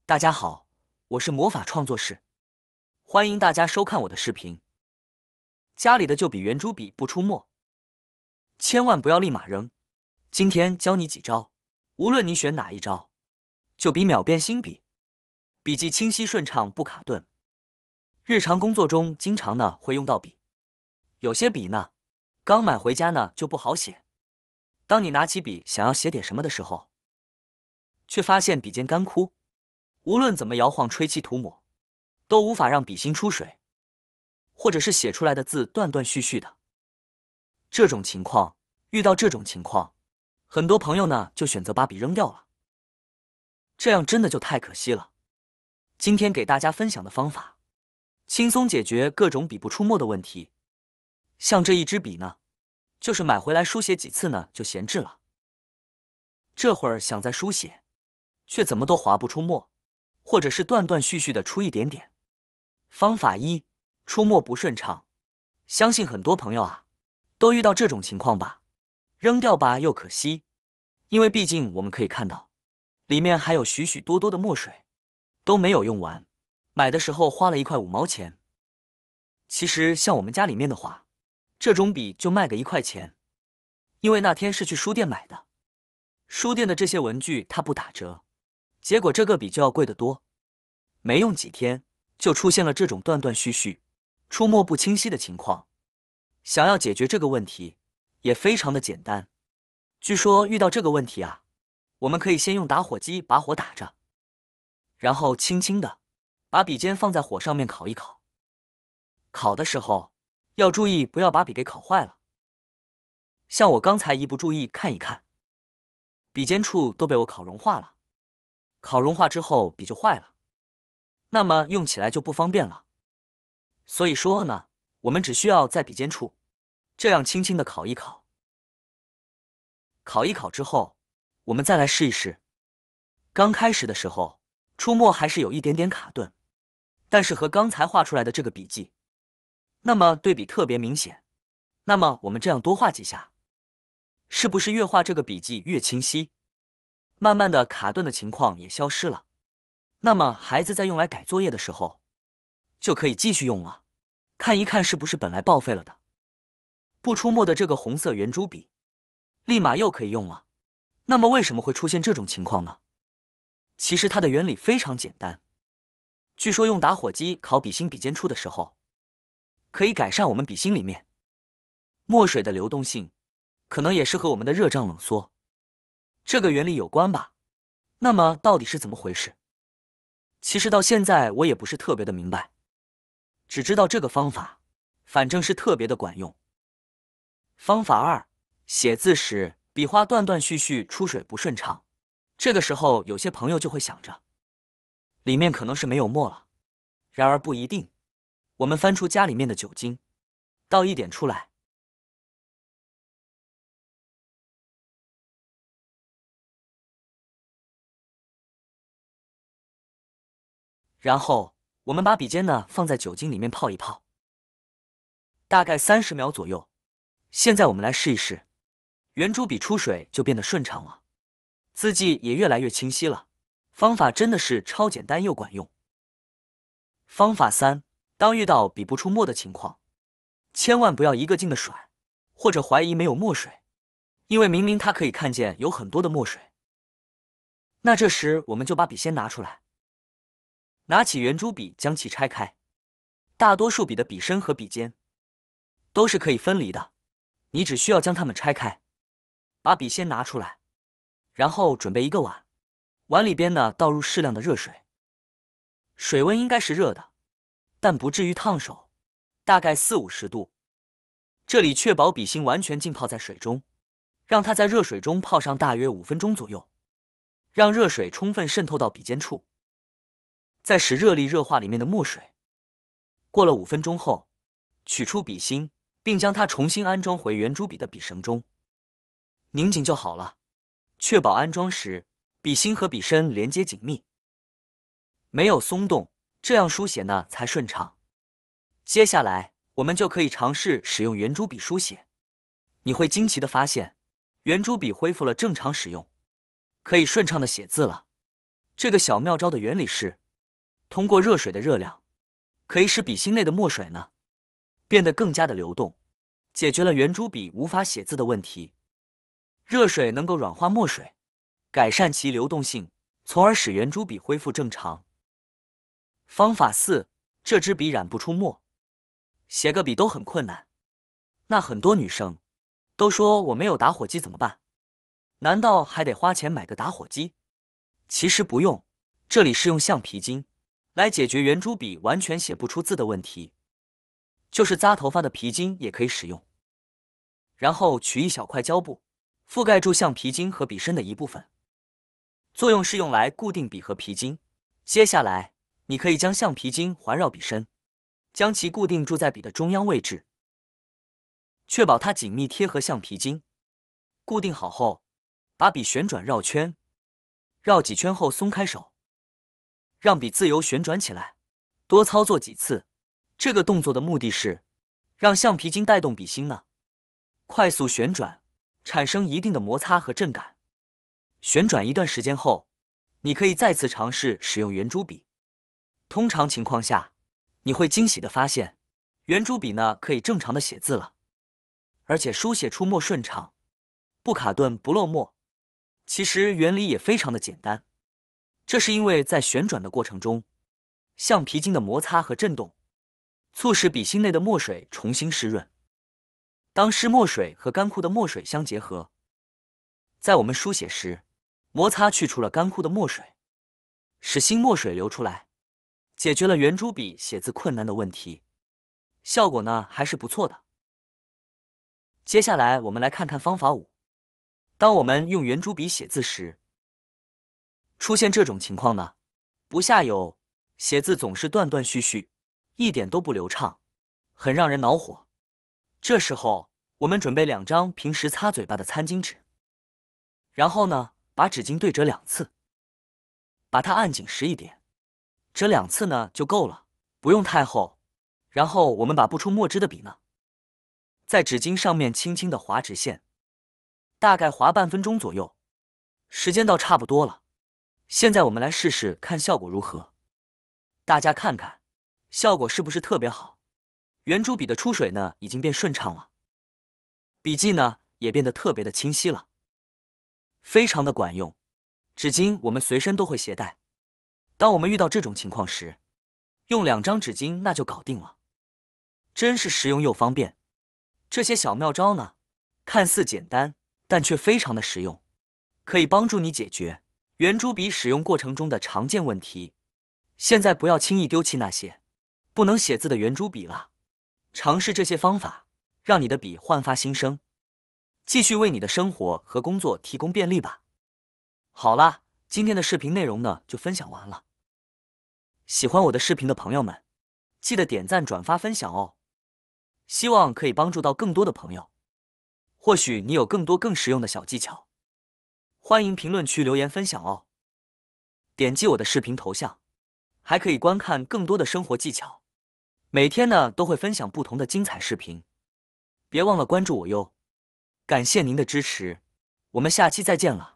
大家好，我是魔法创作室，欢迎大家收看我的视频。家里的旧笔、圆珠笔不出墨，千万不要立马扔。今天教你几招，无论你选哪一招，旧笔秒变新笔，笔记清晰顺畅不卡顿。日常工作中经常呢会用到笔，有些笔呢刚买回家呢就不好写。当你拿起笔想要写点什么的时候，却发现笔尖干枯。无论怎么摇晃、吹气、涂抹，都无法让笔芯出水，或者是写出来的字断断续续的。遇到这种情况，很多朋友呢就选择把笔扔掉了，这样真的就太可惜了。今天给大家分享的方法，轻松解决各种笔不出墨的问题。像这一支笔呢，就是买回来书写几次呢就闲置了，这会儿想再书写，却怎么都划不出墨。或者是断断续续的出一点点。方法一，出墨不顺畅。相信很多朋友啊，都遇到这种情况吧？扔掉吧又可惜，因为毕竟我们可以看到，里面还有许许多多的墨水，都没有用完。买的时候花了1块5毛钱。其实像我们家里面的话，这种笔就卖个1块钱，因为那天是去书店买的，书店的这些文具它不打折。结果这个笔就要贵得多，没用几天就出现了这种断断续续、出墨不清晰的情况。想要解决这个问题也非常的简单。据说遇到这个问题啊，我们可以先用打火机把火打着，然后轻轻的把笔尖放在火上面烤一烤。烤的时候要注意不要把笔给烤坏了。像我刚才一不注意看一看，笔尖处都被我烤融化了。烤融化之后笔就坏了，那么用起来就不方便了。所以说呢，我们只需要在笔尖处这样轻轻的烤一烤。烤一烤之后，我们再来试一试。刚开始的时候出墨还是有一点点卡顿，但是和刚才画出来的这个笔记，那么对比特别明显。那么我们这样多画几下，是不是越画这个笔记越清晰？慢慢的卡顿的情况也消失了，那么孩子在用来改作业的时候，就可以继续用了。看一看是不是本来报废了的不出墨的这个红色圆珠笔，立马又可以用了。那么为什么会出现这种情况呢？其实它的原理非常简单。据说用打火机烤笔芯笔尖处的时候，可以改善我们笔芯里面墨水的流动性，可能也是和我们的热胀冷缩这个原理有关吧。那么到底是怎么回事？其实到现在我也不是特别的明白，只知道这个方法反正是特别的管用。方法二，写字时笔画断断续续，出水不顺畅。这个时候有些朋友就会想着，里面可能是没有墨了。然而不一定，我们翻出家里面的酒精，倒一点出来，然后我们把笔尖呢放在酒精里面泡一泡，大概30秒左右。现在我们来试一试，圆珠笔出水就变得顺畅了，字迹也越来越清晰了。方法真的是超简单又管用。方法三，当遇到笔不出墨的情况，千万不要一个劲的甩，或者怀疑没有墨水，因为明明它可以看见有很多的墨水。那这时我们就把笔先拿出来，拿起圆珠笔将其拆开。大多数笔的笔身和笔尖都是可以分离的，你只需要将它们拆开，把笔先拿出来，然后准备一个碗，碗里边呢倒入适量的热水，水温应该是热的，但不至于烫手，大概40-50度。这里确保笔芯完全浸泡在水中，让它在热水中泡上大约5分钟左右，让热水充分渗透到笔尖处，再使热力热化里面的墨水。过了5分钟后，取出笔芯，并将它重新安装回圆珠笔的笔绳中，拧紧就好了。确保安装时笔芯和笔身连接紧密，没有松动，这样书写呢才顺畅。接下来我们就可以尝试使用圆珠笔书写，你会惊奇的发现，圆珠笔恢复了正常使用，可以顺畅的写字了。这个小妙招的原理是，通过热水的热量，可以使笔芯内的墨水呢变得更加的流动，解决了圆珠笔无法写字的问题。热水能够软化墨水，改善其流动性，从而使圆珠笔恢复正常。方法4，这支笔染不出墨，写个笔都很困难。那很多女生都说我没有打火机怎么办？难道还得花钱买个打火机？其实不用，这里是用橡皮筋来解决圆珠笔完全写不出字的问题，就是扎头发的皮筋也可以使用。然后取一小块胶布，覆盖住橡皮筋和笔身的一部分，作用是用来固定笔和皮筋。接下来，你可以将橡皮筋环绕笔身，将其固定住在笔的中央位置，确保它紧密贴合橡皮筋。固定好后，把笔旋转绕圈，绕几圈后松开手，让笔自由旋转起来，多操作几次。这个动作的目的是让橡皮筋带动笔芯呢快速旋转，产生一定的摩擦和震感。旋转一段时间后，你可以再次尝试使用圆珠笔。通常情况下，你会惊喜地发现，圆珠笔呢可以正常的写字了，而且书写出墨顺畅，不卡顿不漏墨。其实原理也非常的简单，这是因为在旋转的过程中，橡皮筋的摩擦和震动，促使笔芯内的墨水重新湿润。当湿墨水和干枯的墨水相结合，在我们书写时，摩擦去除了干枯的墨水，使新墨水流出来，解决了圆珠笔写字困难的问题，效果呢还是不错的。接下来我们来看看方法5。当我们用圆珠笔写字时，出现这种情况呢，不下有，写字总是断断续续，一点都不流畅，很让人恼火。这时候，我们准备2张平时擦嘴巴的餐巾纸，然后呢，把纸巾对折2次，把它按紧实一点，折2次呢就够了，不用太厚。然后我们把不出墨汁的笔呢，在纸巾上面轻轻的划直线，大概划半分钟左右，时间到差不多了。现在我们来试试看效果如何。大家看看，效果是不是特别好？圆珠笔的出水呢已经变顺畅了，笔迹呢也变得特别的清晰了，非常的管用。纸巾我们随身都会携带，当我们遇到这种情况时，用2张纸巾那就搞定了，真是实用又方便。这些小妙招呢，看似简单，但却非常的实用，可以帮助你解决圆珠笔使用过程中的常见问题。现在不要轻易丢弃那些不能写字的圆珠笔了，尝试这些方法，让你的笔焕发新生，继续为你的生活和工作提供便利吧。好啦，今天的视频内容呢就分享完了。喜欢我的视频的朋友们，记得点赞、转发、分享哦。希望可以帮助到更多的朋友。或许你有更多更实用的小技巧，欢迎评论区留言分享哦。点击我的视频头像，还可以观看更多的生活技巧。每天呢都会分享不同的精彩视频，别忘了关注我哟。感谢您的支持，我们下期再见了。